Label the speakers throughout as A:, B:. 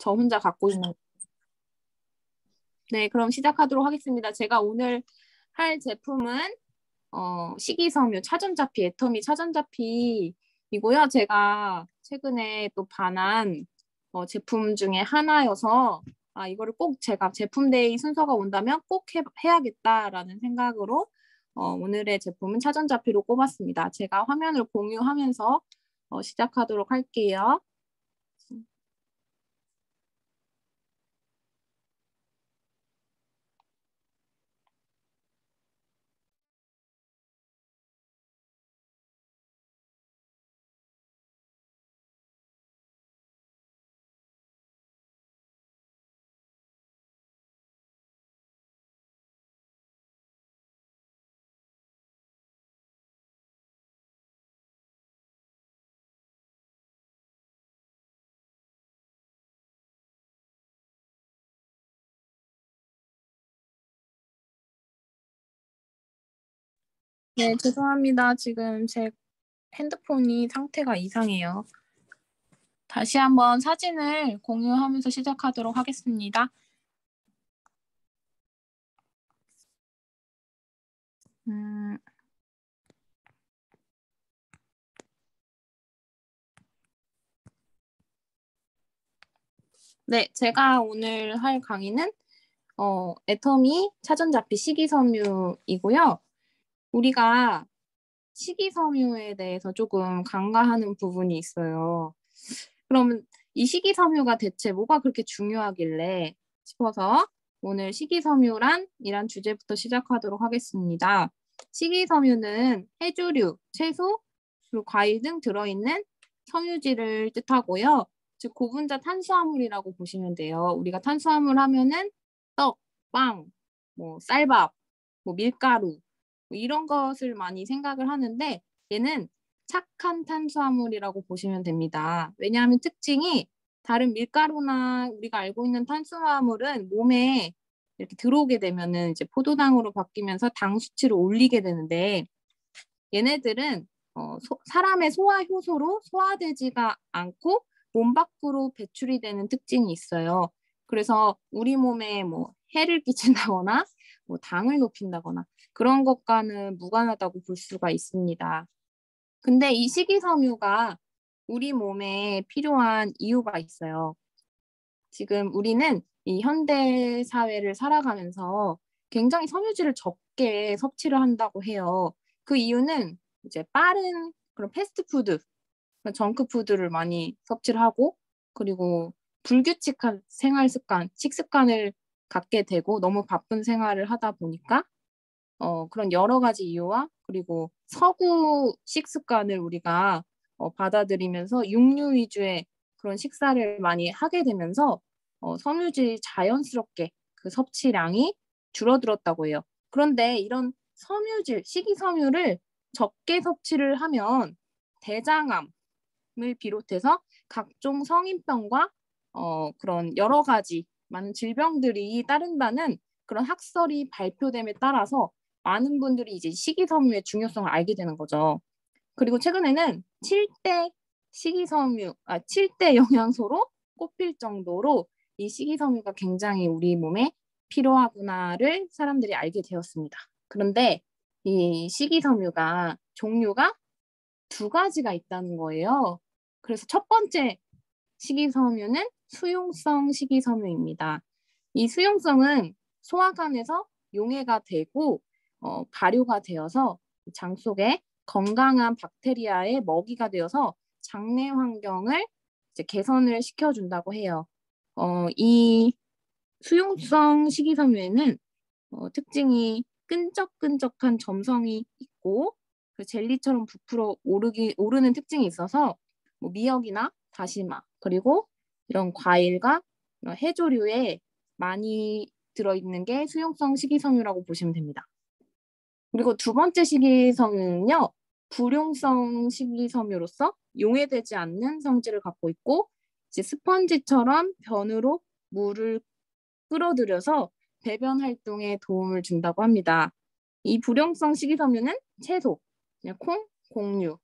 A: 저 혼자 갖고 있는. 네, 그럼 시작하도록 하겠습니다. 제가 오늘 할 제품은 식이섬유 차전자피, 애터미 차전자피이고요. 제가 최근에 또 반한 제품 중에 하나여서 이거를 꼭 제가 제품데이 순서가 온다면 꼭 해야겠다라는 생각으로 오늘의 제품은 차전자피로 꼽았습니다. 제가 화면을 공유하면서 시작하도록 할게요. 네, 죄송합니다. 지금 제 핸드폰이 상태가 이상해요. 다시 한번 사진을 공유하면서 시작하도록 하겠습니다. 네, 제가 오늘 할 강의는 애터미 차전자피 식이섬유이고요. 우리가 식이섬유에 대해서 조금 간과하는 부분이 있어요. 그럼 이 식이섬유가 대체 뭐가 그렇게 중요하길래 싶어서 오늘 식이섬유란 이란 주제부터 시작하도록 하겠습니다. 식이섬유는 해조류, 채소, 그리고 과일 등 들어있는 섬유질을 뜻하고요. 즉 고분자 탄수화물이라고 보시면 돼요. 우리가 탄수화물 하면은 떡, 빵, 뭐 쌀밥, 뭐 밀가루 뭐 이런 것을 많이 생각을 하는데 얘는 착한 탄수화물이라고 보시면 됩니다. 왜냐하면 특징이 다른 밀가루나 우리가 알고 있는 탄수화물은 몸에 이렇게 들어오게 되면은 이제 포도당으로 바뀌면서 당 수치를 올리게 되는데 얘네들은 사람의 소화 효소로 소화되지가 않고 몸 밖으로 배출이 되는 특징이 있어요. 그래서 우리 몸에 뭐 해를 끼친다거나 뭐 당을 높인다거나 그런 것과는 무관하다고 볼 수가 있습니다. 근데 이 식이섬유가 우리 몸에 필요한 이유가 있어요. 지금 우리는 이 현대 사회를 살아가면서 굉장히 섬유질을 적게 섭취를 한다고 해요. 그 이유는 이제 빠른 그런 패스트푸드, 정크푸드를 많이 섭취를 하고 그리고 불규칙한 생활 습관, 식습관을 갖게 되고 너무 바쁜 생활을 하다 보니까 그런 여러 가지 이유와 그리고 서구 식습관을 우리가 받아들이면서 육류 위주의 그런 식사를 많이 하게 되면서 섬유질이 자연스럽게 그 섭취량이 줄어들었다고 해요. 그런데 이런 섬유질, 식이섬유를 적게 섭취를 하면 대장암을 비롯해서 각종 성인병과 그런 여러 가지 많은 질병들이 따른다는 그런 학설이 발표됨에 따라서 많은 분들이 이제 식이섬유의 중요성을 알게 되는 거죠. 그리고 최근에는 7대 영양소로 꼽힐 정도로 이 식이섬유가 굉장히 우리 몸에 필요하구나를 사람들이 알게 되었습니다. 그런데 이 식이섬유가 종류가 두 가지가 있다는 거예요. 그래서 첫 번째 식이섬유는 수용성 식이섬유입니다. 이 수용성은 소화관에서 용해가 되고 발효가 되어서 장 속에 건강한 박테리아의 먹이가 되어서 장내 환경을 이제 개선을 시켜준다고 해요. 이 수용성 식이섬유에는 특징이 끈적끈적한 점성이 있고 그 젤리처럼 부풀어 오르는 특징이 있어서 뭐 미역이나 다시마 그리고 이런 과일과 해조류에 많이 들어있는 게 수용성 식이섬유라고 보시면 됩니다. 그리고 두 번째 식이섬유는요. 불용성 식이섬유로서 용해되지 않는 성질을 갖고 있고 이제 스펀지처럼 변으로 물을 끌어들여서 배변 활동에 도움을 준다고 합니다. 이 불용성 식이섬유는 채소, 그냥 콩, 곡류,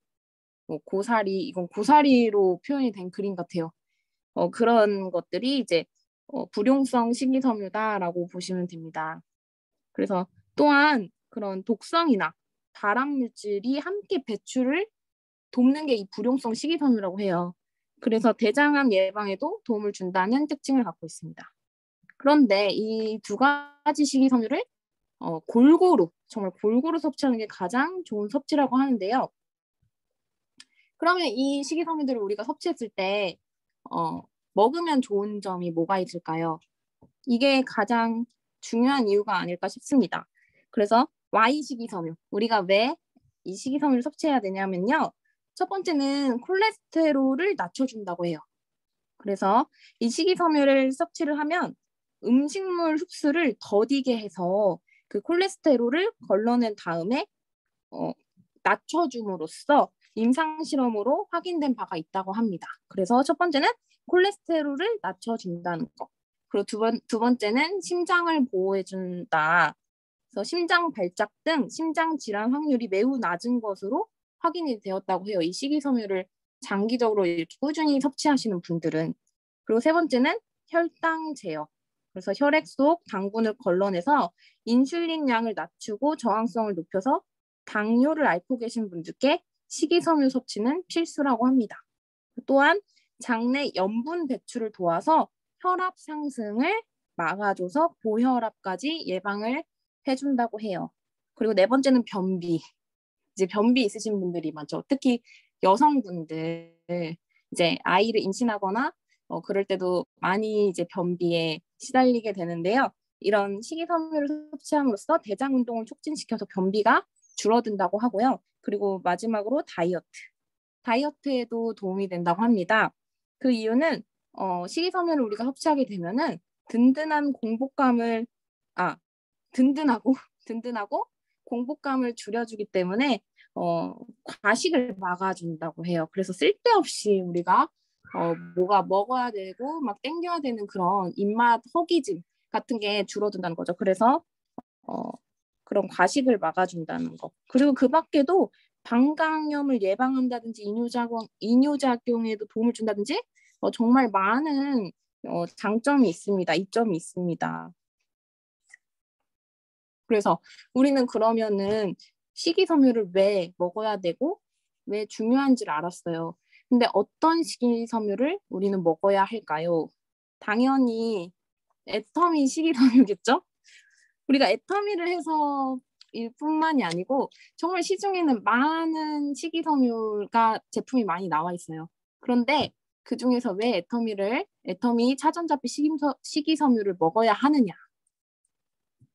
A: 뭐 고사리, 이건 고사리로 표현이 된 그림 같아요. 그런 것들이 이제 불용성 식이섬유다라고 보시면 됩니다. 그래서 또한 그런 독성이나 발암물질이 함께 배출을 돕는 게 이 불용성 식이섬유라고 해요. 그래서 대장암 예방에도 도움을 준다는 특징을 갖고 있습니다. 그런데 이 두 가지 식이섬유를 정말 골고루 섭취하는 게 가장 좋은 섭취라고 하는데요. 그러면 이 식이섬유들을 우리가 섭취했을 때 먹으면 좋은 점이 뭐가 있을까요? 이게 가장 중요한 이유가 아닐까 싶습니다. 그래서 Y 식이섬유, 우리가 왜 이 식이섬유를 섭취해야 되냐면요. 첫 번째는 콜레스테롤을 낮춰준다고 해요. 그래서 이 식이섬유를 섭취를 하면 음식물 흡수를 더디게 해서 그 콜레스테롤을 걸러낸 다음에 낮춰줌으로써 임상 실험으로 확인된 바가 있다고 합니다. 그래서 첫 번째는 콜레스테롤을 낮춰준다는 거. 그리고 두 번째는 심장을 보호해준다. 그래서 심장 발작 등 심장 질환 확률이 매우 낮은 것으로 확인이 되었다고 해요. 이 식이섬유를 장기적으로 이렇게 꾸준히 섭취하시는 분들은. 그리고 세 번째는 혈당 제어. 그래서 혈액 속 당분을 걸러내서 인슐린 양을 낮추고 저항성을 높여서 당뇨를 앓고 계신 분들께 식이섬유 섭취는 필수라고 합니다. 또한 장내 염분 배출을 도와서 혈압 상승을 막아줘서 고혈압까지 예방을 해준다고 해요. 그리고 네 번째는 변비. 이제 변비 있으신 분들이 많죠. 특히 여성분들 이제 아이를 임신하거나 그럴 때도 많이 이제 변비에 시달리게 되는데요. 이런 식이섬유를 섭취함으로써 대장 운동을 촉진시켜서 변비가 줄어든다고 하고요. 그리고 마지막으로 다이어트에도 도움이 된다고 합니다. 그 이유는 식이섬유를 우리가 섭취하게 되면은 든든한 공복감을 든든하고 든든하고 공복감을 줄여주기 때문에 과식을 막아준다고 해요. 그래서 쓸데없이 우리가 뭐가 먹어야 되고 막 땡겨야 되는 그런 입맛 허기짐 같은 게 줄어든다는 거죠. 그래서 그런 과식을 막아준다는 거. 그리고 그 밖에도 방광염을 예방한다든지 이뇨작용에도 도움을 준다든지 정말 많은 장점이 있습니다. 이점이 있습니다. 그래서 우리는 그러면은 식이섬유를 왜 먹어야 되고 왜 중요한지를 알았어요. 근데 어떤 식이섬유를 우리는 먹어야 할까요? 당연히 애터미 식이섬유겠죠? 우리가 애터미를 해서 일 뿐만이 아니고 정말 시중에는 많은 식이섬유가 제품이 많이 나와 있어요. 그런데 그 중에서 왜 애터미 차전자피 식이섬유를 먹어야 하느냐?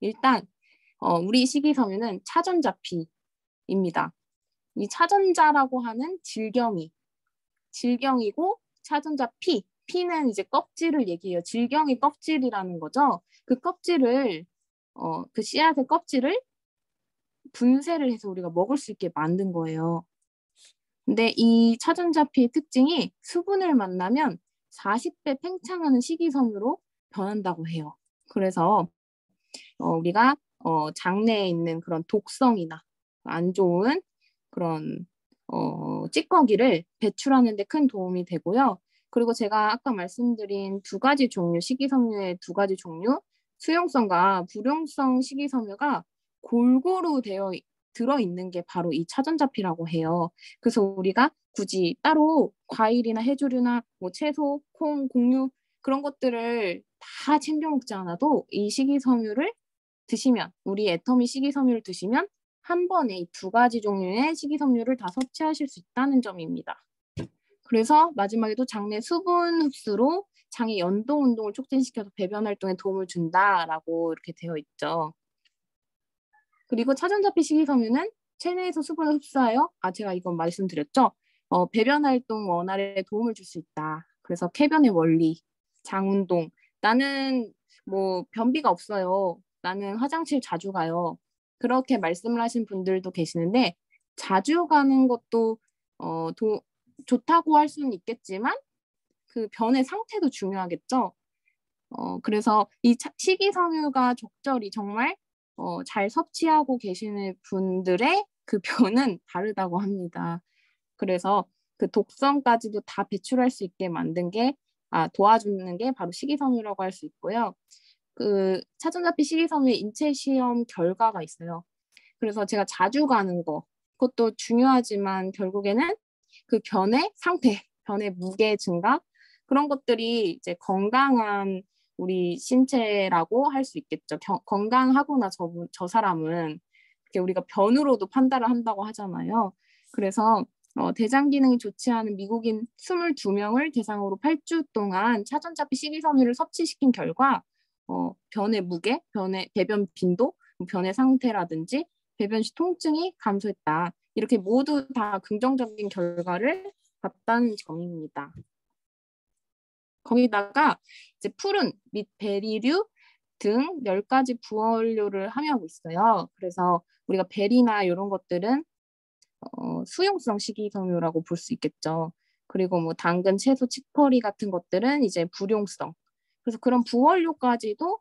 A: 일단 우리 식이섬유는 차전자피입니다. 이 차전자라고 하는 질경이고 차전자 피는 이제 껍질을 얘기해요. 질경이 껍질이라는 거죠. 그 껍질을 그 씨앗의 껍질을 분쇄를 해서 우리가 먹을 수 있게 만든 거예요. 근데 이 차전자피의 특징이 수분을 만나면 40배 팽창하는 식이섬유로 변한다고 해요. 그래서 우리가 장내에 있는 그런 독성이나 안 좋은 그런 찌꺼기를 배출하는 데 큰 도움이 되고요. 그리고 제가 아까 말씀드린 두 가지 종류, 식이섬유의 두 가지 종류, 수용성과 불용성 식이섬유가 골고루 들어있는 게 바로 이 차전자피라고 해요. 그래서 우리가 굳이 따로 과일이나 해조류나 뭐 채소, 콩, 곡류 그런 것들을 다 챙겨 먹지 않아도 이 식이섬유를 드시면, 우리 애터미 식이섬유를 드시면 한 번에 이 두 가지 종류의 식이섬유를 다 섭취하실 수 있다는 점입니다. 그래서 마지막에도 장내 수분 흡수로 장의 연동 운동을 촉진시켜서 배변 활동에 도움을 준다라고 이렇게 되어 있죠. 그리고 차전자피 식이섬유는 체내에서 수분을 흡수하여 제가 이건 말씀드렸죠. 배변 활동 원활에 도움을 줄 수 있다. 그래서 쾌변의 원리, 장 운동. 나는 뭐 변비가 없어요. 나는 화장실 자주 가요. 그렇게 말씀을 하신 분들도 계시는데 자주 가는 것도 좋다고 할 수는 있겠지만 그 변의 상태도 중요하겠죠. 그래서 이 식이섬유가 적절히 정말 잘 섭취하고 계시는 분들의 그 변은 다르다고 합니다. 그래서 그 독성까지도 다 배출할 수 있게 만든 게 도와주는 게 바로 식이섬유라고 할 수 있고요. 그 차전자피 식이섬유의 인체 시험 결과가 있어요. 그래서 제가 자주 가는 거, 그것도 중요하지만 결국에는 그 변의 상태, 변의 무게 증가, 그런 것들이 이제 건강한 우리 신체라고 할 수 있겠죠. 건강하거나 저 사람은 이렇게 우리가 변으로도 판단을 한다고 하잖아요. 그래서 대장 기능이 좋지 않은 미국인 22명을 대상으로 8주 동안 차전자피 식이섬유를 섭취시킨 결과 변의 무게, 배변 빈도, 변의 상태라든지 배변 시 통증이 감소했다. 이렇게 모두 다 긍정적인 결과를 봤다는 점입니다. 거기다가 이제 푸른 및 베리류 등 10가지 부원료를 함유하고 있어요. 그래서 우리가 베리나 이런 것들은 수용성 식이섬유라고 볼 수 있겠죠. 그리고 뭐 당근, 채소, 치커리 같은 것들은 이제 불용성. 그래서 그런 부원료까지도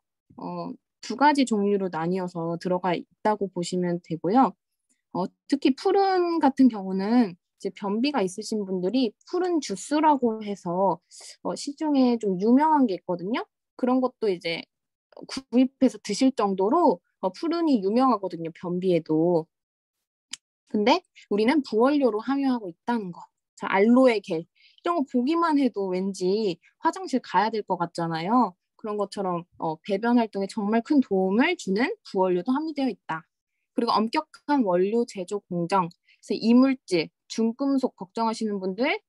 A: 2가지 종류로 나뉘어서 들어가 있다고 보시면 되고요. 특히 푸른 같은 경우는 이제 변비가 있으신 분들이 푸른 주스라고 해서 시중에 좀 유명한 게 있거든요. 그런 것도 이제 구입해서 드실 정도로 푸른이 유명하거든요. 변비에도. 근데 우리는 부원료로 함유하고 있다는 거. 자, 알로에 겔. 이런 거 보기만 해도 왠지 화장실 가야 될 것 같잖아요. 그런 것처럼 배변 활동에 정말 큰 도움을 주는 부원료도 함유되어 있다. 그리고 엄격한 원료 제조 공정, 그래서 이물질, 중금속 걱정하시는 분들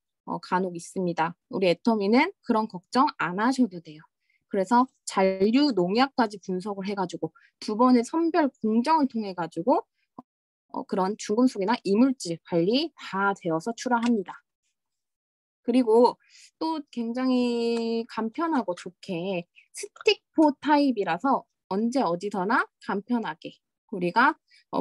A: 간혹 있습니다. 우리 애터미는 그런 걱정 안 하셔도 돼요. 그래서 잔류 농약까지 분석을 해가지고 2번의 선별 공정을 통해 가지고 그런 중금속이나 이물질 관리 다 되어서 출하합니다. 그리고 또 굉장히 간편하고 좋게 스틱포 타입이라서 언제 어디서나 간편하게 우리가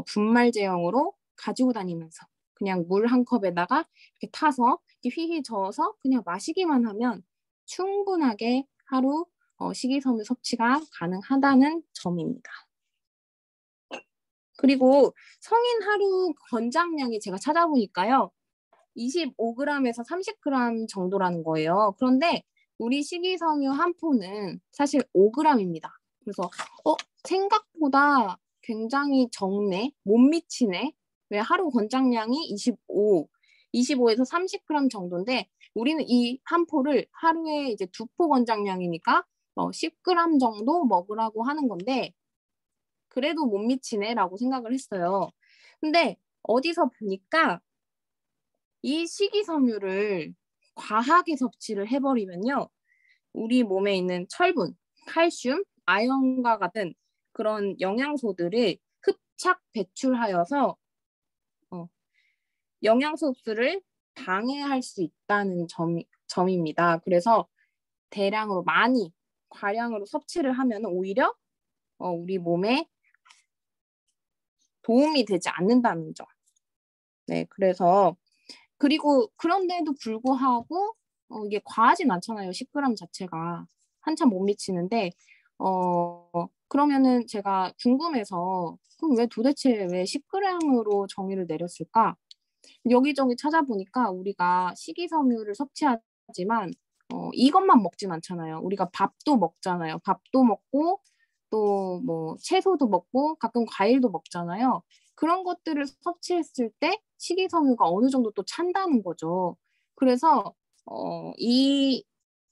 A: 분말 제형으로 가지고 다니면서 그냥 물 한 컵에다가 이렇게 타서 이렇게 휘휘 저어서 그냥 마시기만 하면 충분하게 하루 식이섬유 섭취가 가능하다는 점입니다. 그리고 성인 하루 권장량이 제가 찾아보니까요. 25g에서 30g 정도라는 거예요. 그런데 우리 식이섬유 한 포는 사실 5g입니다. 그래서 생각보다 굉장히 적네, 못 미치네. 왜 하루 권장량이 25에서 30g 정도인데 우리는 이 한 포를 하루에 이제 2포 권장량이니까 10g 정도 먹으라고 하는 건데 그래도 못 미치네라고 생각을 했어요. 근데 어디서 보니까 이 식이섬유를 과하게 섭취를 해버리면요. 우리 몸에 있는 철분, 칼슘, 아연과 같은 그런 영양소들을 흡착 배출하여서 영양소 흡수를 방해할 수 있다는 점입니다. 그래서 대량으로 많이 과량으로 섭취를 하면 오히려 우리 몸에 도움이 되지 않는다는 점. 네, 그리고 그런데도 불구하고 이게 과하진 않잖아요. 10g 자체가 한참 못 미치는데 그러면은 제가 궁금해서 그럼 도대체 왜 10g으로 정의를 내렸을까? 여기저기 찾아보니까 우리가 식이섬유를 섭취하지만 이것만 먹진 않잖아요. 우리가 밥도 먹잖아요. 밥도 먹고 또 뭐 채소도 먹고 가끔 과일도 먹잖아요. 그런 것들을 섭취했을 때 식이섬유가 어느 정도 또 찬다는 거죠. 그래서 우리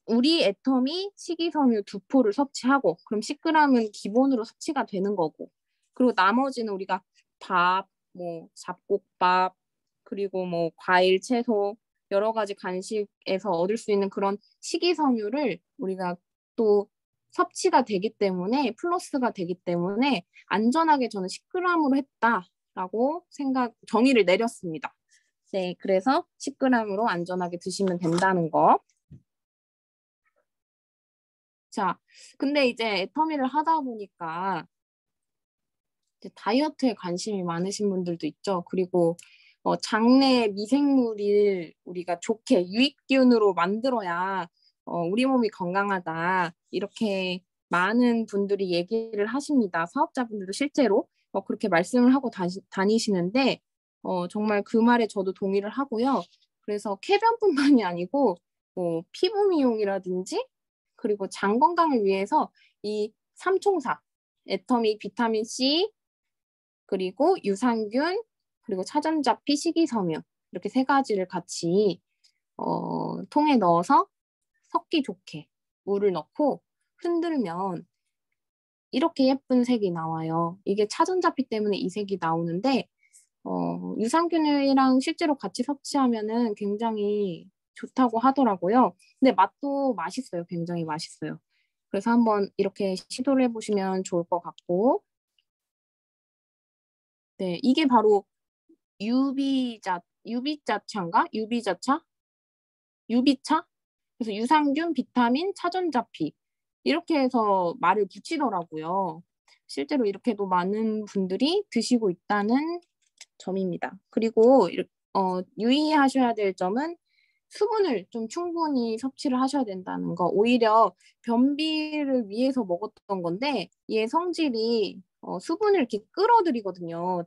A: 애텀이 식이섬유 2포를 섭취하고 그럼 10g은 기본으로 섭취가 되는 거고 그리고 나머지는 우리가 밥, 뭐 잡곡밥 그리고 뭐 과일, 채소 여러 가지 간식에서 얻을 수 있는 그런 식이섬유를 우리가 또 섭취가 되기 때문에 플러스가 되기 때문에 안전하게 저는 10g으로 했다라고 정의를 내렸습니다. 네, 그래서 10g으로 안전하게 드시면 된다는 거. 자, 근데 이제 애터미를 하다 보니까 이제 다이어트에 관심이 많으신 분들도 있죠. 그리고 장내 미생물을 우리가 좋게 유익균으로 만들어야 우리 몸이 건강하다. 이렇게 많은 분들이 얘기를 하십니다. 사업자분들도 실제로 그렇게 말씀을 하고 다니시는데 정말 그 말에 저도 동의를 하고요. 그래서 쾌변뿐만이 아니고 뭐 피부 미용이라든지 그리고 장 건강을 위해서 이 삼총사 애터미, 비타민 C, 그리고 유산균, 그리고 차전자피, 식이섬유 이렇게 세 가지를 같이 통에 넣어서 섞기 좋게 물을 넣고 흔들면 이렇게 예쁜 색이 나와요. 이게 차전자피 때문에 이 색이 나오는데 유산균이랑 실제로 같이 섭취하면은 굉장히 좋다고 하더라고요. 근데 맛도 맛있어요. 굉장히 맛있어요. 그래서 한번 이렇게 시도를 해보시면 좋을 것 같고, 네, 이게 바로 유비자차인가? 유비자차? 유비차? 그래서 유산균, 비타민, 차전자피 이렇게 해서 말을 붙이더라고요. 실제로 이렇게도 많은 분들이 드시고 있다는 점입니다. 그리고 유의하셔야 될 점은 수분을 좀 충분히 섭취를 하셔야 된다는 거. 오히려 변비를 위해서 먹었던 건데 얘 성질이 수분을 이렇게 끌어들이거든요.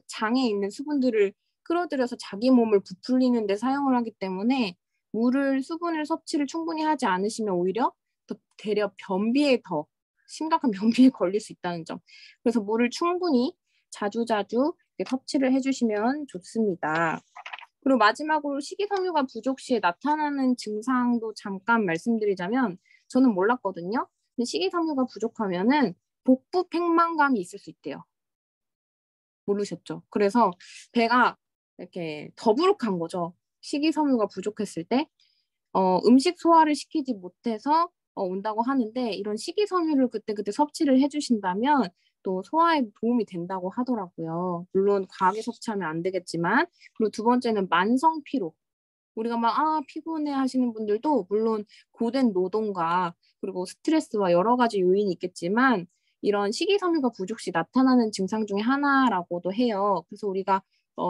A: 장에 있는 수분들을 끌어들여서 자기 몸을 부풀리는 데 사용을 하기 때문에 수분을 섭취를 충분히 하지 않으시면 오히려 더 되려 변비에 더 심각한 변비에 걸릴 수 있다는 점. 그래서 물을 충분히 자주자주 섭취를 해주시면 좋습니다. 그리고 마지막으로 식이섬유가 부족 시에 나타나는 증상도 잠깐 말씀드리자면 저는 몰랐거든요. 근데 식이섬유가 부족하면은 복부 팽만감이 있을 수 있대요. 모르셨죠? 그래서 배가 이렇게 더부룩한 거죠. 식이섬유가 부족했을 때 음식 소화를 시키지 못해서 온다고 하는데 이런 식이섬유를 그때그때 섭취를 해주신다면 또 소화에 도움이 된다고 하더라고요. 물론 과하게 섭취하면 안 되겠지만 그리고 두 번째는 만성 피로. 우리가 막 피곤해 하시는 분들도 물론 고된 노동과 그리고 스트레스와 여러 가지 요인이 있겠지만 이런 식이섬유가 부족 시 나타나는 증상 중에 하나라고도 해요. 그래서 우리가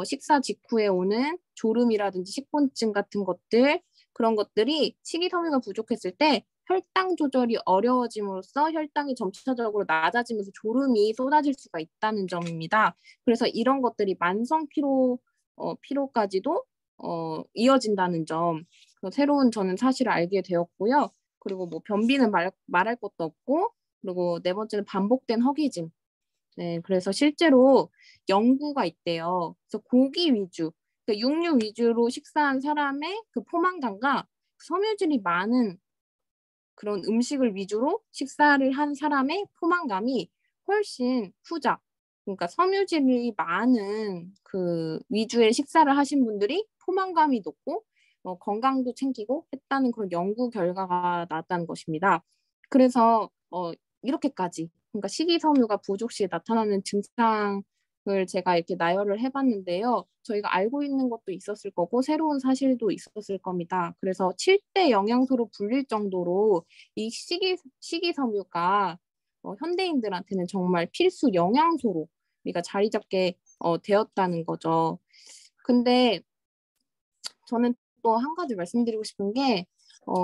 A: 식사 직후에 오는 졸음이라든지 식곤증 같은 것들 그런 것들이 식이섬유가 부족했을 때 혈당 조절이 어려워짐으로써 혈당이 점차적으로 낮아지면서 졸음이 쏟아질 수가 있다는 점입니다. 그래서 이런 것들이 만성 피로까지도 이어진다는 점. 새로운 저는 사실을 알게 되었고요. 그리고 뭐 변비는 말할 것도 없고, 그리고 네 번째는 반복된 허기짐. 네, 그래서 실제로 연구가 있대요. 그래서 고기 위주, 그러니까 육류 위주로 식사한 사람의 그 포만감과 섬유질이 많은 그런 음식을 위주로 식사를 한 사람의 포만감이 훨씬 후자. 그러니까 섬유질이 많은 그 위주의 식사를 하신 분들이 포만감이 높고 건강도 챙기고 했다는 그런 연구 결과가 나왔다는 것입니다. 그래서 이렇게까지 그러니까 식이섬유가 부족 시에 나타나는 증상을 제가 이렇게 나열을 해봤는데요. 저희가 알고 있는 것도 있었을 거고 새로운 사실도 있었을 겁니다. 그래서 7대 영양소로 불릴 정도로 이 식이섬유가 현대인들한테는 정말 필수 영양소로 우리가 자리 잡게 되었다는 거죠. 근데 저는 또 한 가지 말씀드리고 싶은 게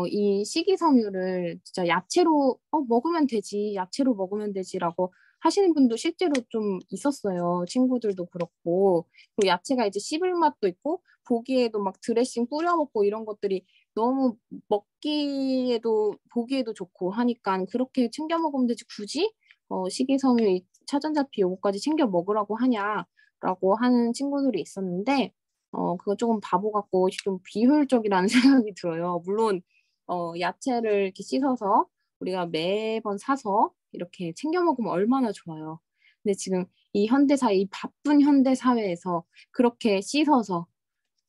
A: 이 식이섬유를 진짜 야채로 먹으면 되지, 야채로 먹으면 되지라고 하시는 분도 실제로 좀 있었어요. 친구들도 그렇고. 그리고 야채가 이제 씹을 맛도 있고 보기에도 막 드레싱 뿌려 먹고 이런 것들이 너무 먹기에도 보기에도 좋고 하니까 그렇게 챙겨 먹으면 되지 굳이 식이섬유, 차전자피 요거까지 챙겨 먹으라고 하냐라고 하는 친구들이 있었는데 그거 조금 바보 같고 좀 비효율적이라는 생각이 들어요. 물론 야채를 이렇게 씻어서 우리가 매번 사서 이렇게 챙겨 먹으면 얼마나 좋아요. 근데 지금 이 바쁜 현대 사회에서 그렇게 씻어서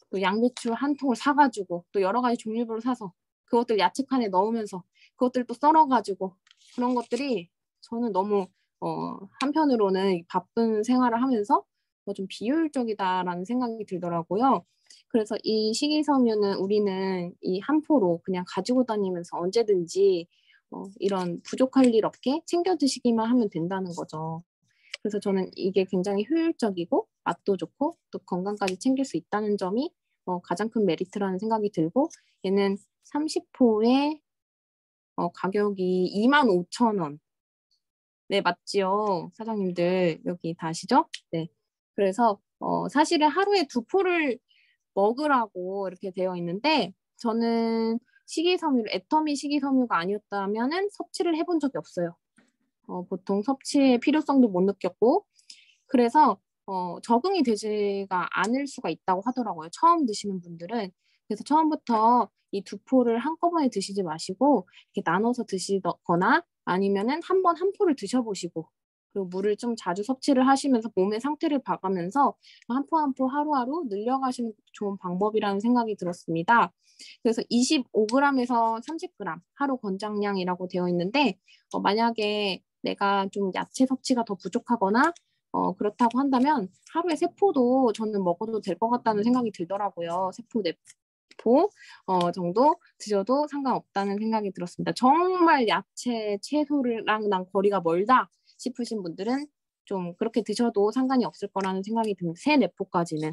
A: 또 양배추 한 통을 사가지고 또 여러 가지 종류별로 사서 그것들 야채칸에 넣으면서 그것들 또 썰어가지고 그런 것들이 저는 너무 한편으로는 바쁜 생활을 하면서 좀 비효율적이다라는 생각이 들더라고요. 그래서 이 식이섬유는 우리는 이 한 포로 그냥 가지고 다니면서 언제든지 이런 부족할 일 없게 챙겨 드시기만 하면 된다는 거죠. 그래서 저는 이게 굉장히 효율적이고 맛도 좋고 또 건강까지 챙길 수 있다는 점이 가장 큰 메리트라는 생각이 들고 얘는 30포에 가격이 25,000원. 네, 맞지요. 사장님들 여기 다 아시죠? 네. 그래서 사실은 하루에 2포를 먹으라고 이렇게 되어 있는데 저는 애터미 식이섬유가 아니었다면은 섭취를 해본 적이 없어요. 보통 섭취의 필요성도 못 느꼈고, 그래서 적응이 되지가 않을 수가 있다고 하더라고요. 처음 드시는 분들은. 그래서 처음부터 이 두 포를 한꺼번에 드시지 마시고 이렇게 나눠서 드시거나 아니면은 한 번 한 포를 드셔보시고, 그리고 물을 좀 자주 섭취를 하시면서 몸의 상태를 봐가면서 한 포 한 포 하루하루 늘려가시는 것도 좋은 방법이라는 생각이 들었습니다. 그래서 25g에서 30g 하루 권장량이라고 되어 있는데, 만약에 내가 좀 야채 섭취가 더 부족하거나 그렇다고 한다면 하루에 3포도 저는 먹어도 될 것 같다는 생각이 들더라고요. 3포, 4포 정도 드셔도 상관없다는 생각이 들었습니다. 정말 야채, 채소랑 난 거리가 멀다 싶으신 분들은 좀 그렇게 드셔도 상관이 없을 거라는 생각이 듭니다. 3, 4포까지는.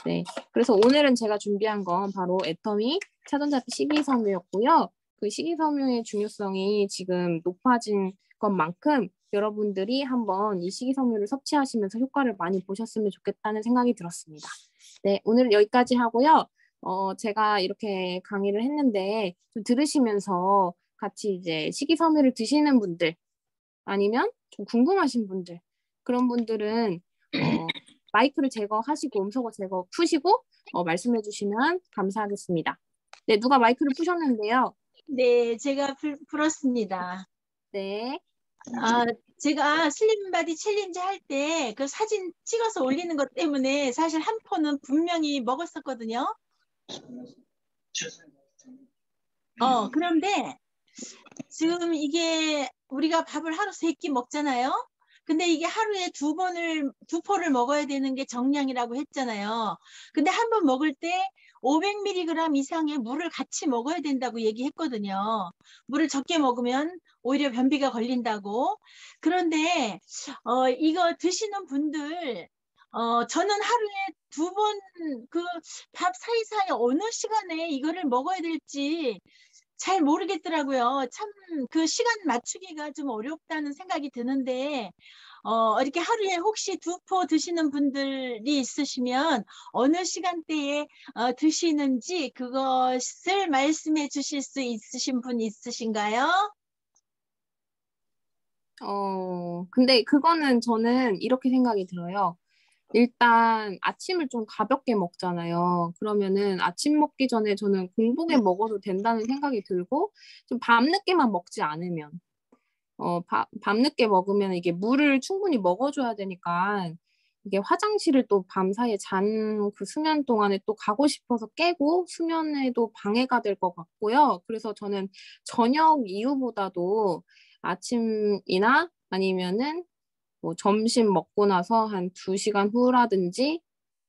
A: 네. 그래서 오늘은 제가 준비한 건 바로 애터미 차전자피 식이섬유였고요. 그 식이섬유의 중요성이 지금 높아진 것만큼 여러분들이 한번 이 식이섬유를 섭취하시면서 효과를 많이 보셨으면 좋겠다는 생각이 들었습니다. 네, 오늘 여기까지 하고요. 제가 이렇게 강의를 했는데 좀 들으시면서 같이 이제 식이섬유를 드시는 분들 아니면 좀 궁금하신 분들, 그런 분들은 마이크를 제거하시고 음소거 제거 푸시고 말씀해 주시면 감사하겠습니다. 네, 누가 마이크를 푸셨는데요.
B: 네, 제가 풀었습니다.
A: 네.
B: 제가 슬림 바디 챌린지 할 때 그 사진 찍어서 올리는 것 때문에 사실 한 포는 분명히 먹었었거든요. 그런데 지금 이게 우리가 밥을 하루 3끼 먹잖아요. 근데 이게 하루에 2포를 먹어야 되는 게 정량이라고 했잖아요. 근데 한 번 먹을 때 500mg 이상의 물을 같이 먹어야 된다고 얘기했거든요. 물을 적게 먹으면 오히려 변비가 걸린다고. 그런데 이거 드시는 분들 저는 하루에 2번 그 밥 사이사이 어느 시간에 이거를 먹어야 될지 잘 모르겠더라고요. 참 그 시간 맞추기가 좀 어렵다는 생각이 드는데 이렇게 하루에 혹시 2포 드시는 분들이 있으시면 어느 시간대에 드시는지 그것을 말씀해 주실 수 있으신 분 있으신가요?
A: 근데 그거는 저는 이렇게 생각이 들어요. 일단 아침을 좀 가볍게 먹잖아요. 그러면은 아침 먹기 전에 저는 공복에 먹어도 된다는 생각이 들고, 좀 밤늦게만 먹지 않으면, 밤늦게 먹으면 이게 물을 충분히 먹어줘야 되니까, 이게 화장실을 또 밤사이에 잔 그 수면 동안에 또 가고 싶어서 깨고 수면에도 방해가 될 것 같고요. 그래서 저는 저녁 이후보다도 아침이나 아니면은 뭐 점심 먹고 나서 한 2시간 후라든지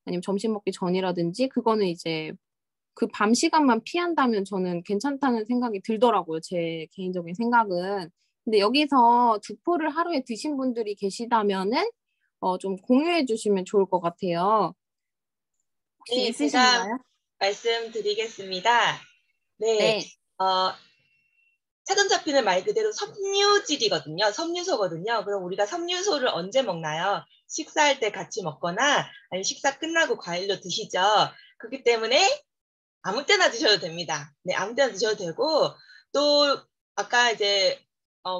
A: 아니면 점심 먹기 전이라든지, 그거는 이제 그 밤 시간만 피한다면 저는 괜찮다는 생각이 들더라고요. 제 개인적인 생각은. 근데 여기서 2포를 하루에 드신 분들이 계시다면은 좀 공유해 주시면 좋을 것 같아요. 혹시
C: 네, 제가
A: 있으신가요?
C: 말씀드리겠습니다. 네,
A: 네.
C: 차전자피는 말 그대로 섬유질이거든요. 섬유소거든요. 그럼 우리가 섬유소를 언제 먹나요? 식사할 때 같이 먹거나 아니면 식사 끝나고 과일로 드시죠. 그렇기 때문에 아무 때나 드셔도 됩니다. 네, 아무 때나 드셔도 되고, 또 아까 이제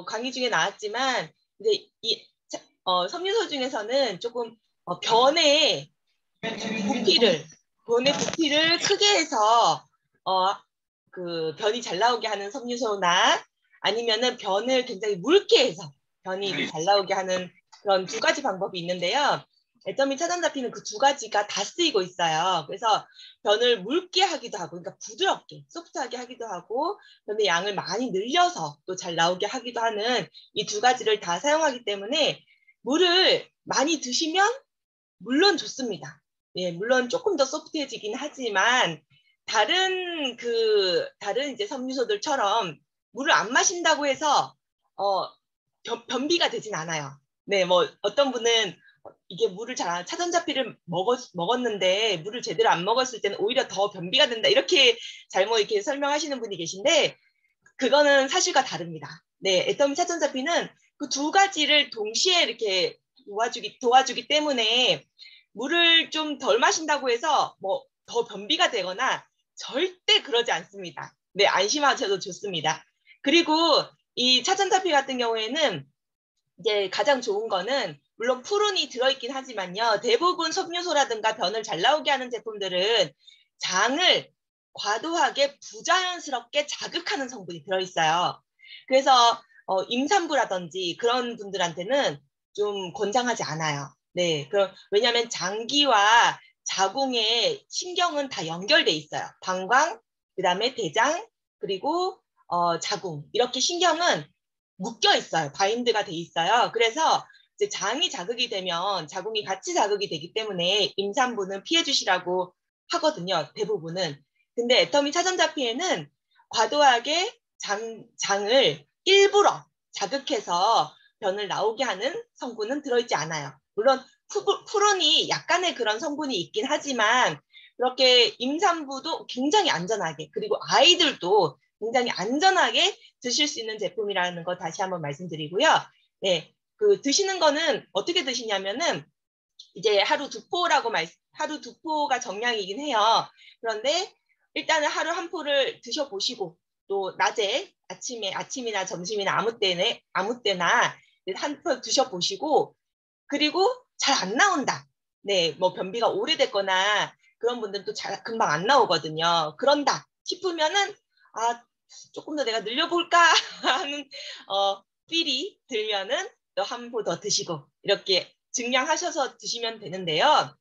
C: 강의 중에 나왔지만 이제 이 섬유소 중에서는 조금 변의 부피를 크게 해서 그 변이 잘 나오게 하는 섬유소나 아니면은 변을 굉장히 묽게 해서 변이 잘 나오게 하는 그런 2가지 방법이 있는데요. 애터미 차전자피는 그 2가지가 다 쓰이고 있어요. 그래서 변을 묽게 하기도 하고, 그러니까 부드럽게, 소프트하게 하기도 하고, 변의 양을 많이 늘려서 또 잘 나오게 하기도 하는 이 2가지를 다 사용하기 때문에 물을 많이 드시면 물론 좋습니다. 예, 물론 조금 더 소프트해지긴 하지만 다른 이제 섬유소들처럼 물을 안 마신다고 해서 변비가 되진 않아요. 네, 뭐 어떤 분은 이게 물을 차전자피를 먹었는데 물을 제대로 안 먹었을 때는 오히려 더 변비가 된다, 이렇게 잘못 이렇게 설명하시는 분이 계신데 그거는 사실과 다릅니다. 네, 애터미 차전자피는 그 2가지를 동시에 이렇게 도와주기 때문에 물을 좀 덜 마신다고 해서 뭐 더 변비가 되거나 절대 그러지 않습니다. 네, 안심하셔도 좋습니다. 그리고 이 차전자피 같은 경우에는 이제 가장 좋은 거는 물론 푸른이 들어있긴 하지만요. 대부분 섬유소라든가 변을 잘 나오게 하는 제품들은 장을 과도하게 부자연스럽게 자극하는 성분이 들어있어요. 그래서 임산부라든지 그런 분들한테는 좀 권장하지 않아요. 네, 왜냐하면 장기와 자궁의 신경은 다 연결돼 있어요. 방광, 그다음에 대장, 그리고 자궁 이렇게 신경은 묶여 있어요. 바인드가 돼 있어요. 그래서 이제 장이 자극이 되면 자궁이 같이 자극이 되기 때문에 임산부는 피해 주시라고 하거든요. 대부분은. 근데 애터미 차전자피에는 과도하게 장을 일부러 자극해서 변을 나오게 하는 성분은 들어있지 않아요. 물론 푸른이 약간의 그런 성분이 있긴 하지만 그렇게 임산부도 굉장히 안전하게 그리고 아이들도 굉장히 안전하게 드실 수 있는 제품이라는 거 다시 한번 말씀드리고요. 네, 드시는 거는 어떻게 드시냐면은 이제 하루 두 포가 정량이긴 해요. 그런데 일단은 하루 한 포를 드셔보시고 또 낮에 아침이나 점심이나 아무 때나 한 포 드셔보시고 그리고 잘 안 나온다. 네, 뭐 변비가 오래됐거나 그런 분들은 또 금방 안 나오거든요. 그런다 싶으면은 조금 더 내가 늘려볼까 하는 필이 들면은 또 한 포 더 드시고 이렇게 증량하셔서 드시면 되는데요.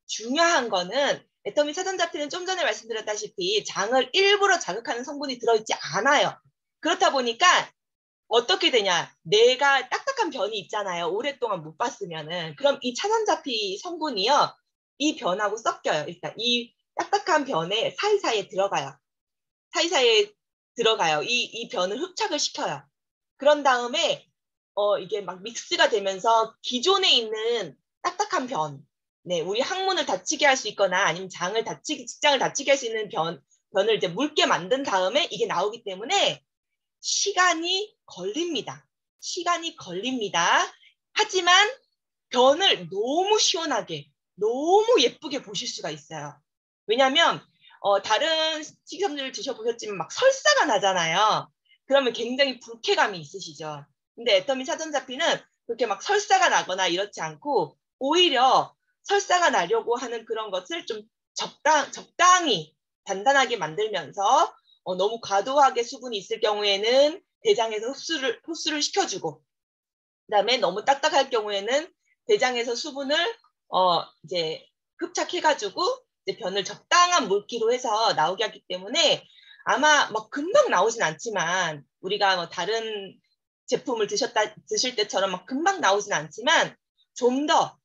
C: 중요한 거는 애터미 차전자피는 좀 전에 말씀드렸다시피 장을 일부러 자극하는 성분이 들어있지 않아요. 그렇다 보니까 어떻게 되냐. 내가 딱딱한 변이 있잖아요. 오랫동안 못 봤으면은. 그럼 이 차전자피 성분이요. 이 변하고 섞여요. 일단 이 딱딱한 변에 사이사이에 들어가요. 이 변을 흡착을 시켜요. 그런 다음에 이게 막 믹스가 되면서 기존에 있는 딱딱한 변, 네, 우리 항문을 다치게 할 수 있거나 아니면 직장을 다치게 할 수 있는 변을 이제 묽게 만든 다음에 이게 나오기 때문에 시간이 걸립니다. 하지만 변을 너무 시원하게, 너무 예쁘게 보실 수가 있어요. 왜냐하면 다른 식이섬유를 드셔보셨지만 막 설사가 나잖아요. 그러면 굉장히 불쾌감이 있으시죠. 근데 애터미 차전자피는 그렇게 막 설사가 나거나 이렇지 않고 오히려 설사가 나려고 하는 그런 것을 좀 적당히 단단하게 만들면서 너무 과도하게 수분이 있을 경우에는 대장에서 흡수를 시켜주고 그다음에 너무 딱딱할 경우에는 대장에서 수분을 이제 흡착해가지고 이제 변을 적당한 물기로 해서 나오게 하기 때문에 아마 막 금방 나오진 않지만 우리가 뭐 다른 제품을 드실 때처럼 막 금방 나오진 않지만 좀 더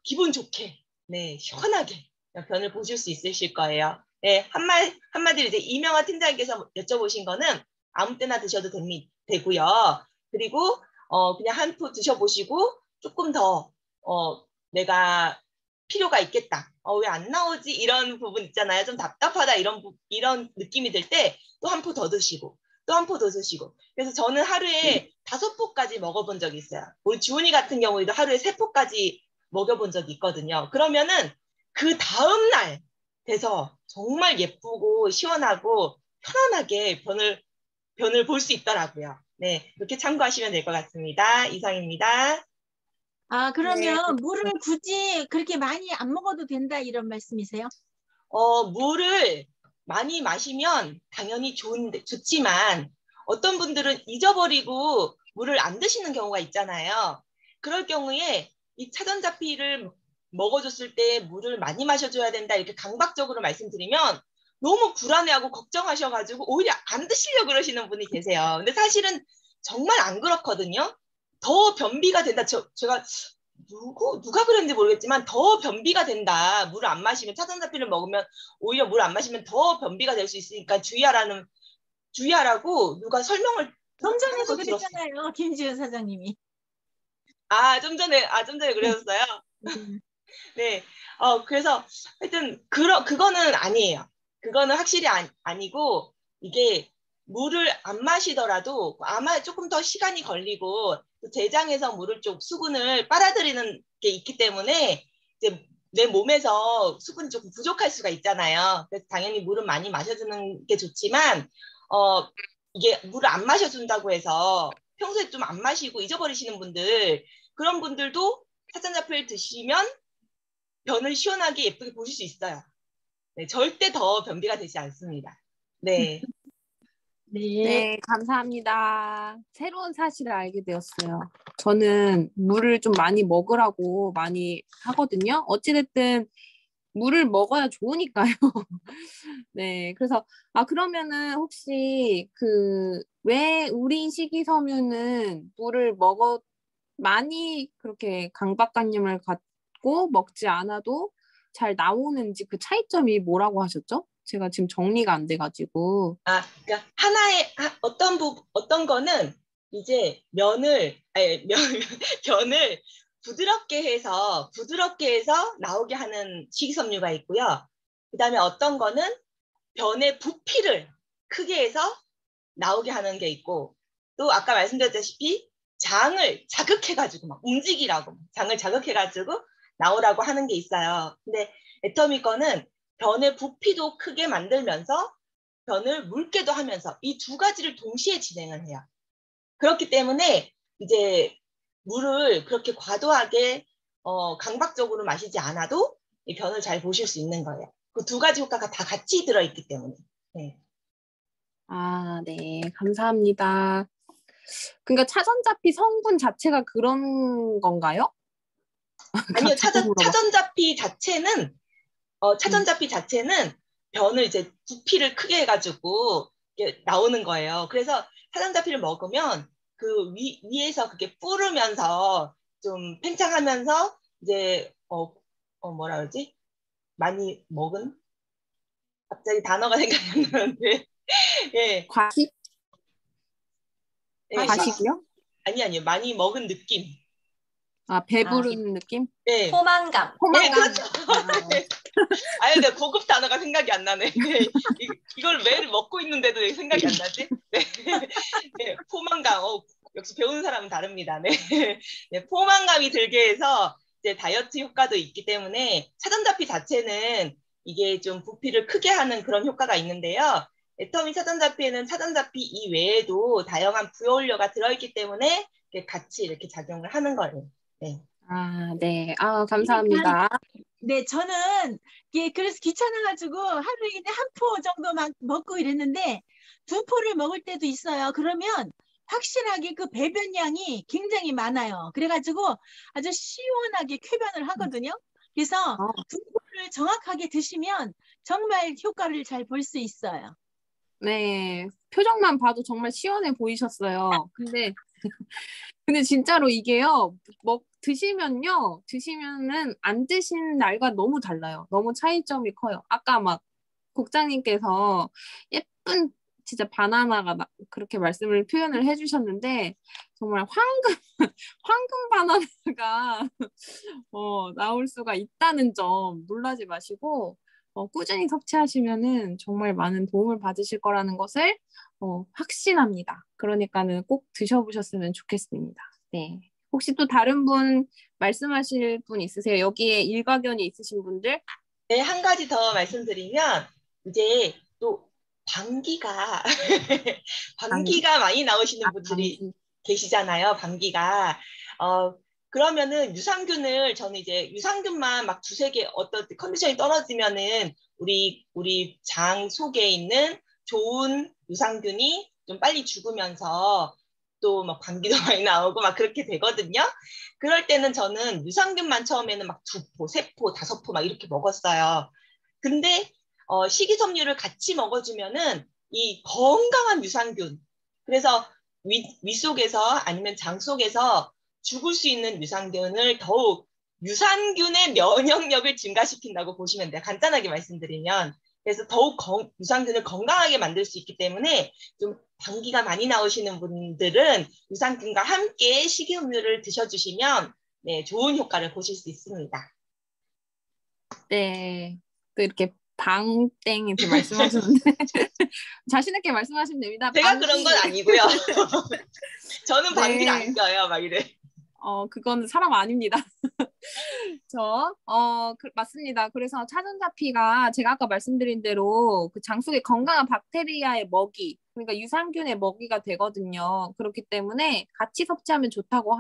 C: 기분 좋게 네 시원하게 변을 보실 수 있으실 거예요. 네 한마디로 이제 이명아 팀장님께서 여쭤보신 거는 아무 때나 드셔도 되고요. 그리고 그냥 한 포 드셔보시고 조금 더 내가 필요가 있겠다. 왜 안 나오지? 이런 부분 있잖아요. 좀 답답하다 이런 느낌이 들 때 또 한 포 더 드시고 또 한 포 더 드시고. 그래서 저는 하루에 5포까지 먹어본 적이 있어요. 우리 주은이 같은 경우에도 하루에 3포까지 먹여본 적이 있거든요. 그러면은 그 다음날 돼서 정말 예쁘고 시원하고 편안하게 변을 볼 수 있더라고요. 네, 이렇게 참고하시면 될 것 같습니다. 이상입니다.
B: 그러면 물을 굳이 그렇게 많이 안 먹어도 된다 이런 말씀이세요?
C: 물을 많이 마시면 당연히 좋지만 어떤 분들은 잊어버리고 물을 안 드시는 경우가 있잖아요. 그럴 경우에 이 차전자피를 먹어줬을 때 물을 많이 마셔줘야 된다 이렇게 강박적으로 말씀드리면 너무 불안해하고 걱정하셔가지고 오히려 안 드시려고 그러시는 분이 계세요. 근데 사실은 정말 안 그렇거든요. 더 변비가 된다. 제가 누가 그랬는지 모르겠지만 더 변비가 된다. 물을 안 마시면 차전자피를 먹으면 오히려 물 안 마시면 더 변비가 될 수 있으니까 주의하라고 누가 설명을
B: 좀 전에도
C: 들었어요.
B: 그랬잖아요. 김지은 사장님이.
C: 좀 전에 그러셨어요. 네. 그래서 하여튼 그거는 아니에요. 그거는 확실히 아니고 이게 물을 안 마시더라도 아마 조금 더 시간이 걸리고 대장에서 수분을 빨아들이는 게 있기 때문에 이제 내 몸에서 수분이 조금 부족할 수가 있잖아요. 그래서 당연히 물은 많이 마셔주는 게 좋지만 이게 물을 안 마셔준다고 해서 평소에 좀 안 마시고 잊어버리시는 분들 그런 분들도 사전자피를 드시면 변을 시원하게 예쁘게 보실 수 있어요. 네, 절대 더 변비가 되지 않습니다. 네.
B: 네.
A: 네, 감사합니다. 새로운 사실을 알게 되었어요. 저는 물을 좀 많이 먹으라고 많이 하거든요. 어찌됐든 물을 먹어야 좋으니까요. 네, 그래서 그러면은 혹시 왜 우린 식이섬유는 물을 많이 그렇게 강박관념을 갖고 먹지 않아도 잘 나오는지 그 차이점이 뭐라고 하셨죠? 제가 지금 정리가 안 돼가지고.
C: 그러니까 어떤 거는 이제 변을 부드럽게 해서 나오게 하는 식이섬유가 있고요. 그다음에 어떤 거는 변의 부피를 크게 해서 나오게 하는 게 있고, 또 아까 말씀드렸다시피 장을 자극해가지고 막 움직이라고 장을 자극해가지고 나오라고 하는 게 있어요. 근데 애터미 거는 변의 부피도 크게 만들면서 변을 묽게도 하면서 이 두 가지를 동시에 진행을 해요. 그렇기 때문에 이제 물을 그렇게 과도하게 강박적으로 마시지 않아도 이 변을 잘 보실 수 있는 거예요. 그 두 가지 효과가 다 같이 들어있기 때문에. 네.
A: 네, 감사합니다. 그러니까 차전자피 성분 자체가 그런 건가요?
C: 아니요,
A: 갑자기 물어봐.
C: 차전자피 자체는 변을 이제 부피를 크게 해가지고 이렇게 나오는 거예요. 그래서 차전자피를 먹으면 그 위에서 그게 뿌르면서 좀 팽창하면서 이제 뭐라 그러지? 많이 먹은? 갑자기 단어가 생각이 안 나는데 예,
A: 과식?
C: 예,
A: 과식이요?
C: 아니요, 많이 먹은 느낌.
A: 배부른 느낌?
C: 예,
D: 포만감.
C: 예,
A: 포만감.
C: 그렇죠. 내가 고급 단어가 생각이 안 나네. 이걸 매일 먹고 있는데도 생각이 안 나지? 네. 네, 포만감. 역시 배우는 사람은 다릅니다. 네. 네, 포만감이 들게 해서 이제 다이어트 효과도 있기 때문에 차전자피 자체는 이게 좀 부피를 크게 하는 그런 효과가 있는데요. 애터미 차전자피에는 차전자피 이외에도 다양한 부여원료가 들어있기 때문에 같이 이렇게 작용을 하는 거예요. 네.
A: 네. 감사합니다.
B: 네, 저는 그래서 귀찮아가지고 하루에 그냥 한 포 정도만 먹고 이랬는데 2포를 먹을 때도 있어요. 그러면 확실하게 그 배변량이 굉장히 많아요. 그래가지고 아주 시원하게 쾌변을 하거든요. 그래서 2포를 정확하게 드시면 정말 효과를 잘 볼 수 있어요.
A: 네. 표정만 봐도 정말 시원해 보이셨어요. 근데 진짜로 이게요, 드시면은 안 드신 날과 너무 달라요. 너무 차이점이 커요. 아까 막 국장님께서 예쁜 진짜 바나나가 그렇게 말씀을 표현을 해주셨는데, 정말 황금 바나나가 나올 수가 있다는 점 놀라지 마시고, 꾸준히 섭취하시면은 정말 많은 도움을 받으실 거라는 것을 확신합니다. 그러니까는 꼭 드셔보셨으면 좋겠습니다. 네. 혹시 또 다른 분 말씀하실 분 있으세요? 여기에 일가견이 있으신 분들?
C: 네, 한 가지 더 말씀드리면 이제 또 방귀가 많이 나오시는 분들이
A: 감기.
C: 계시잖아요. 방귀가. 그러면은 저는 이제 유산균만 막 두세 개 어떤 컨디션이 떨어지면은 우리 장 속에 있는 좋은 유산균이 좀 빨리 죽으면서 또 막 방귀도 많이 나오고 막 그렇게 되거든요. 그럴 때는 저는 유산균만 처음에는 막 2포, 3포, 5포 막 이렇게 먹었어요. 근데 식이섬유를 같이 먹어주면은 이 건강한 유산균, 그래서 위 속에서 아니면 장 속에서 죽을 수 있는 유산균을 더욱 유산균의 면역력을 증가시킨다고 보시면 돼요. 간단하게 말씀드리면. 그래서 더욱 유산균을 건강하게 만들 수 있기 때문에 좀 방귀가 많이 나오시는 분들은 유산균과 함께 식이섬유를 드셔주시면 네, 좋은 효과를 보실 수 있습니다.
A: 네. 또 이렇게 방땡 이렇게 말씀하셨는데 자신 있게 말씀하시면 됩니다.
C: 제가 그런 건 아니고요. 저는 방귀를
A: 네.
C: 안 껴요, 막 이래.
A: 그건 사람 아닙니다. 맞습니다. 그래서 차전자피가 제가 아까 말씀드린 대로 그 장 속에 건강한 박테리아의 먹이, 그러니까 유산균의 먹이가 되거든요. 그렇기 때문에 같이 섭취하면 좋다고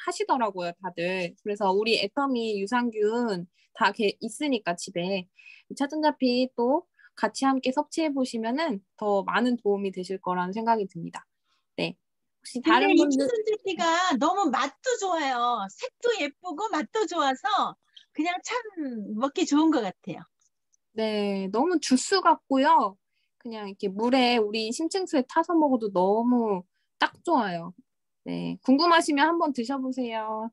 A: 하시더라고요, 다들. 그래서 우리 애터미 유산균 다 있으니까 집에 차전자피 또 같이 함께 섭취해 보시면은 더 많은 도움이 되실 거라는 생각이 듭니다. 네. 혹시
B: 근데
A: 다른
B: 이
A: 분들
B: 차전자피가 너무 맛도 좋아요. 색도 예쁘고 맛도 좋아서 그냥 참 먹기 좋은 것 같아요.
A: 네, 너무 주스 같고요. 그냥 이렇게 물에 우리 심층수에 타서 먹어도 너무 딱 좋아요. 네, 궁금하시면 한번 드셔보세요.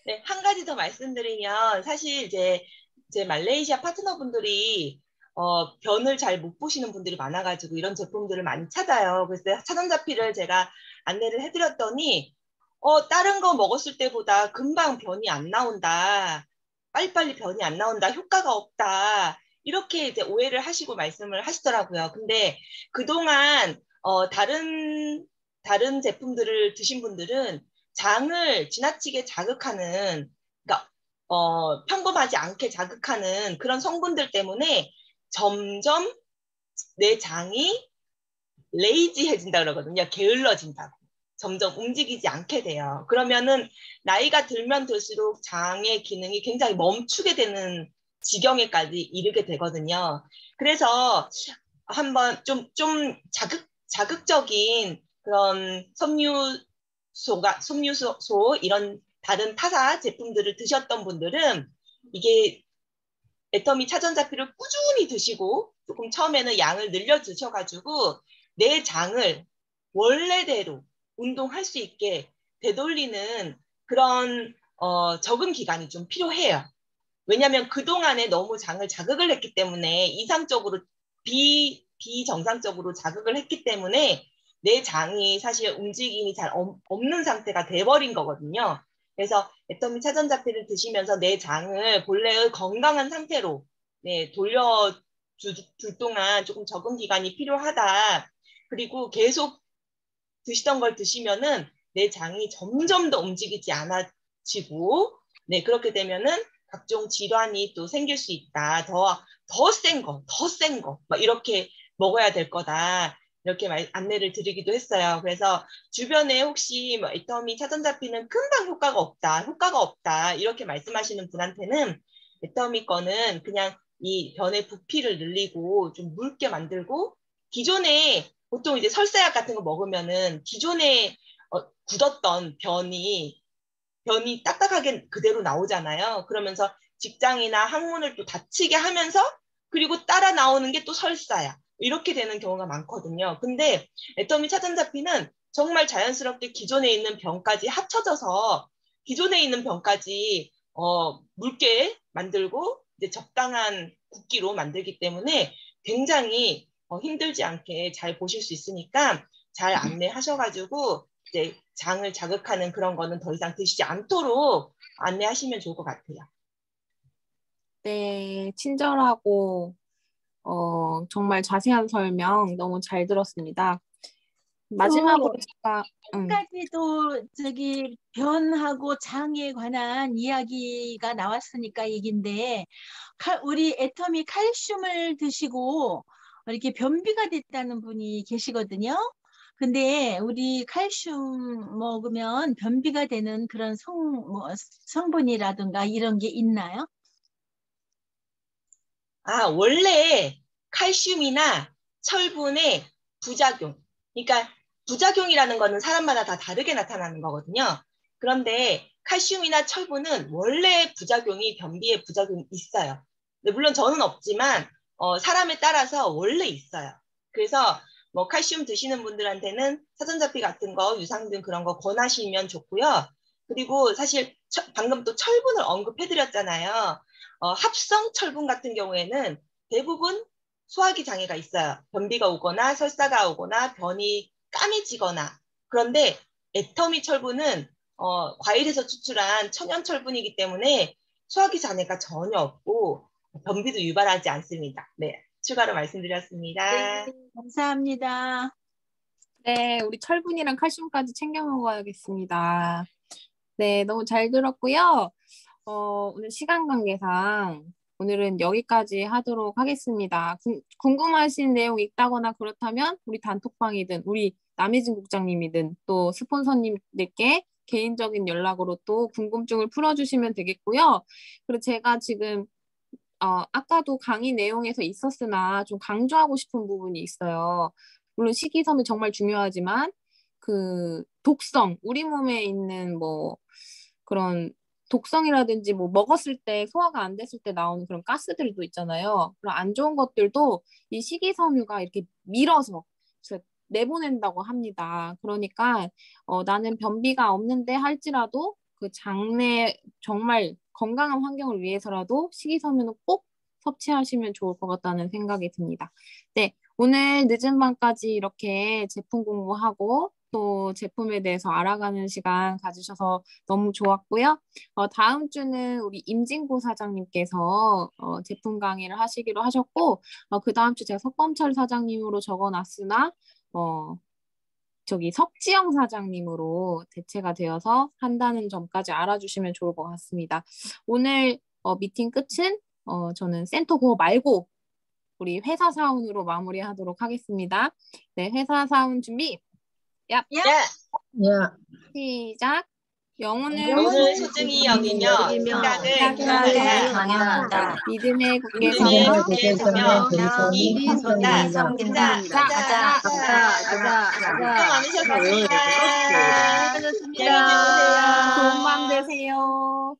C: 네, 한 가지 더 말씀드리면 사실 이제 제 말레이시아 파트너분들이 변을 잘 못 보시는 분들이 많아가지고 이런 제품들을 많이 찾아요. 그래서 차전자피를 제가 안내를 해드렸더니 다른 거 먹었을 때보다 금방 변이 안 나온다. 빨리빨리 변이 안 나온다. 효과가 없다. 이렇게 이제 오해를 하시고 말씀을 하시더라고요. 근데 그동안 다른 제품들을 드신 분들은 장을 지나치게 자극하는, 그러니까 평범하지 않게 자극하는 그런 성분들 때문에 점점 내 장이 레이지해진다 그러거든요. 게을러진다고. 점점 움직이지 않게 돼요. 그러면은 나이가 들면 들수록 장의 기능이 굉장히 멈추게 되는 지경에까지 이르게 되거든요. 그래서 한번 좀 자극적인 그런 섬유소 이런 다른 타사 제품들을 드셨던 분들은 이게 애터미 차전자피를 꾸준히 드시고 조금 처음에는 양을 늘려 드셔가지고 내 장을 원래대로 운동할 수 있게 되돌리는 그런 적응 기간이 좀 필요해요. 왜냐하면 그동안에 너무 장을 자극을 했기 때문에 이상적으로 비정상적으로 자극을 했기 때문에 내 장이 사실 움직임이 잘 없는 상태가 돼버린 거거든요. 그래서 애터미 차전자피를 드시면서 내 장을 본래의 건강한 상태로 네, 돌려줄 동안 조금 적응 기간이 필요하다. 그리고 계속 드시던 걸 드시면은 내 장이 점점 더 움직이지 않아지고 네, 그렇게 되면은 각종 질환이 또 생길 수 있다. 더 센 거, 막 이렇게 먹어야 될 거다. 이렇게 안내를 드리기도 했어요. 그래서 주변에 혹시 뭐 애터미 차전자피는 금방 효과가 없다. 이렇게 말씀하시는 분한테는 애터미 거는 그냥 이 변의 부피를 늘리고 좀 묽게 만들고 기존에 보통 이제 설사약 같은 거 먹으면은 기존에 굳었던 변이 딱딱하게 그대로 나오잖아요. 그러면서 직장이나 항문을 또 다치게 하면서 그리고 따라 나오는 게 또 설사야. 이렇게 되는 경우가 많거든요. 근데 애터미 차전자피는 정말 자연스럽게 기존에 있는 병까지 합쳐져서 기존에 있는 병까지 묽게 만들고 이제 적당한 굵기로 만들기 때문에 굉장히 힘들지 않게 잘 보실 수 있으니까 잘 안내하셔가지고 이제 장을 자극하는 그런 거는 더 이상 드시지 않도록 안내하시면 좋을 것 같아요.
A: 네, 친절하고 정말 자세한 설명 너무 잘 들었습니다. 마지막으로
B: 또
A: 제가
B: 까지도 저기 변하고 장에 관한 이야기가 나왔으니까 얘긴데 우리 애터미 칼슘을 드시고 이렇게 변비가 됐다는 분이 계시거든요. 근데 우리 칼슘 먹으면 변비가 되는 그런 성분이라든가 이런 게 있나요?
C: 원래 칼슘이나 철분의 부작용, 그러니까 부작용이라는 거는 사람마다 다 다르게 나타나는 거거든요. 그런데 칼슘이나 철분은 원래 부작용이 변비의 부작용이 있어요. 물론 저는 없지만 사람에 따라서 원래 있어요. 그래서 뭐 칼슘 드시는 분들한테는 사전자피 같은 거, 유산균 그런 거 권하시면 좋고요. 그리고 사실 방금 또 철분을 언급해드렸잖아요. 합성 철분 같은 경우에는 대부분 소화기 장애가 있어요. 변비가 오거나 설사가 오거나 변이 까매지거나. 그런데 애터미 철분은 과일에서 추출한 천연 철분이기 때문에 소화기 장애가 전혀 없고 변비도 유발하지 않습니다. 네, 추가로 말씀드렸습니다.
B: 네, 감사합니다.
A: 네, 우리 철분이랑 칼슘까지 챙겨 먹어야겠습니다. 네, 너무 잘 들었고요. 오늘 시간 관계상 오늘은 여기까지 하도록 하겠습니다. 궁금하신 내용 있다거나 그렇다면 우리 단톡방이든 우리 남혜진 국장님이든 또 스폰서님들께 개인적인 연락으로 또 궁금증을 풀어주시면 되겠고요. 그리고 제가 지금 아까도 강의 내용에서 있었으나 좀 강조하고 싶은 부분이 있어요. 물론 식이섬유 정말 중요하지만 그 독성, 우리 몸에 있는 뭐 그런 독성이라든지 뭐 먹었을 때 소화가 안 됐을 때 나오는 그런 가스들도 있잖아요. 그런 안 좋은 것들도 이 식이섬유가 이렇게 밀어서 내보낸다고 합니다. 그러니까 나는 변비가 없는데 할지라도 그 장내 정말 건강한 환경을 위해서라도 식이섬유는 꼭 섭취하시면 좋을 것 같다는 생각이 듭니다. 네, 오늘 늦은 밤까지 이렇게 제품 공부하고 또 제품에 대해서 알아가는 시간 가지셔서 너무 좋았고요. 다음 주는 우리 임진구 사장님께서 제품 강의를 하시기로 하셨고 그 다음 주 제가 석범철 사장님으로 적어놨으나 저기 석지영 사장님으로 대체가 되어서 한다는 점까지 알아주시면 좋을 것 같습니다. 오늘 미팅 끝은 저는 센터 그거 말고 우리 회사 사운으로 마무리하도록 하겠습니다. 네, 회사 사운 준비. 야, 시작. 영혼을
C: 소중히 여기며 생각을
A: 강요한다. 믿음의 굳게
C: 믿음의
A: 서며
C: 굳게 서며 믿음이 섬긴다. 가자. 수고 많으셨습니다. 안녕히 주무세요.
A: 좋은 밤 되세요.